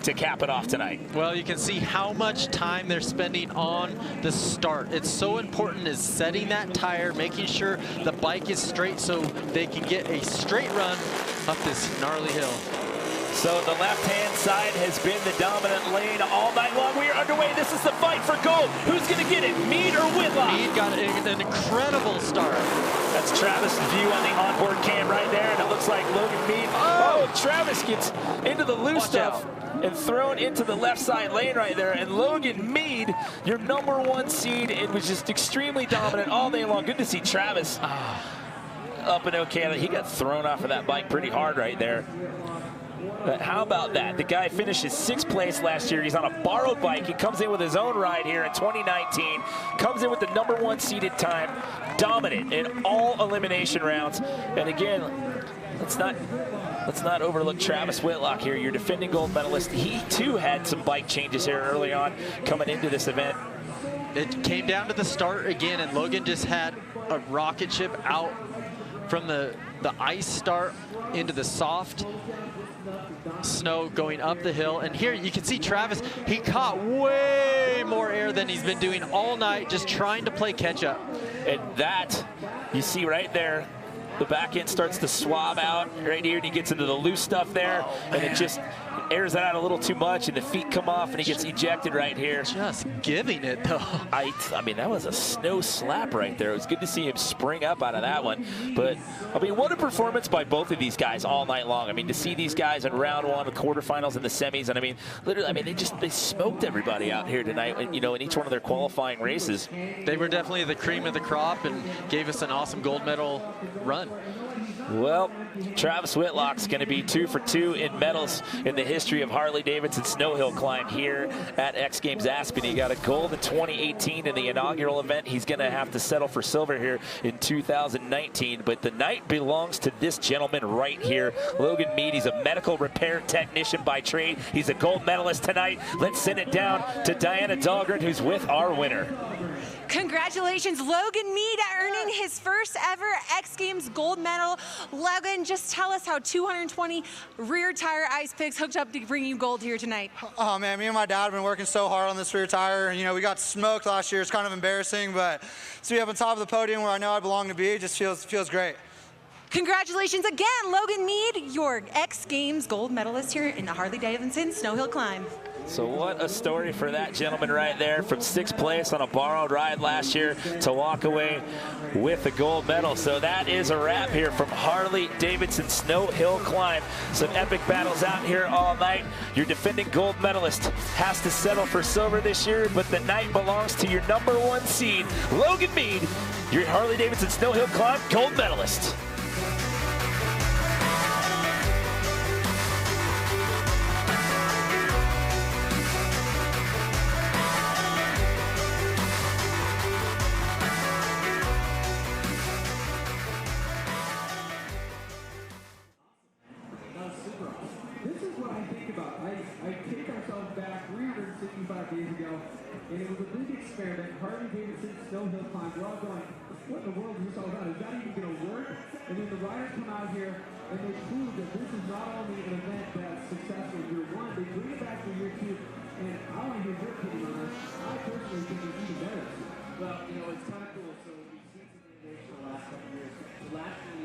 to cap it off tonight. Well, you can see how much time they're spending on the start. It's so important is setting that tire, making sure the bike is straight so they can get a straight run up this gnarly hill. So the left-hand side has been the dominant lane all night long. We are underway. This is the fight for gold. Who's going to get it, Mead or Whitlock? Mead got an incredible start. That's Travis' view on the onboard cam right there, and it looks like Logan Mead. Oh, Travis gets into the loose stuff and thrown into the left side lane right there. And Logan Mead, your #1 seed, it was just extremely dominant all day long. Good to see Travis up and okay. He got thrown off of that bike pretty hard right there. But how about that? The guy finishes 6th place last year. He's on a borrowed bike. He comes in with his own ride here in 2019. Comes in with the #1 seeded time. Dominant in all elimination rounds. And again, let's not overlook Travis Whitlock here, your defending gold medalist. He too had some bike changes here early on coming into this event. It came down to the start again, and Logan just had a rocket ship out from the ice start into the soft snow going up the hill. And here you can see Travis, he caught way more air than he's been doing all night, just trying to play catch up. And that, you see right there, the back end starts to swab out right here, and he gets into the loose stuff there, and it just airs it out a little too much, and the feet come off, and he gets ejected right here. Just giving it, though. I mean, that was a snow slap right there. It was good to see him spring up out of that one. But, I mean, what a performance by both of these guys all night long. I mean, to see these guys in round 1, the quarterfinals, and the semis, and I mean, literally, I mean, they smoked everybody out here tonight, you know, in each one of their qualifying races. They were definitely the cream of the crop and gave us an awesome gold medal run. Well, Travis Whitlock's going to be 2 for 2 in medals in the history of Harley-Davidson Snow Hill Climb here at X Games Aspen. He got a gold in 2018 in the inaugural event. He's going to have to settle for silver here in 2019. But the night belongs to this gentleman right here, Logan Mead. He's a medical repair technician by trade. He's a gold medalist tonight. Let's send it down to Diana Dahlgren, who's with our winner. Congratulations, Logan Mead, earning his first ever X Games gold medal. Logan, just tell us how 220 rear tire ice picks hooked up to bring you gold here tonight. Oh man, me and my dad have been working so hard on this rear tire. You know, we got smoked last year. It's kind of embarrassing, but to be up on top of the podium where I know I belong to be, it just feels great. Congratulations again, Logan Mead, your X Games gold medalist here in the Harley-Davidson Snow Hill Climb. So what a story for that gentleman right there, from 6th place on a borrowed ride last year to walk away with the gold medal. So that is a wrap here from Harley-Davidson Snow Hill Climb. Some epic battles out here all night. Your defending gold medalist has to settle for silver this year, but the night belongs to your #1 seed, Logan Mead, your Harley-Davidson Snow Hill Climb gold medalist. This is what I think about. I take ourselves back 300 365 days ago, and it was a big experiment. Harley-Davidson snow hill climb. We're all going, what in the world is this all about? Is that even going to work? And then the riders come out here, and they prove that this is not only an event that's successful in year one, they bring it back for year two, and I want to hear your opinion on this. I personally think it's even better. Well, you know, it's kind of cool. So we've seen some innovation the last couple of years. So last year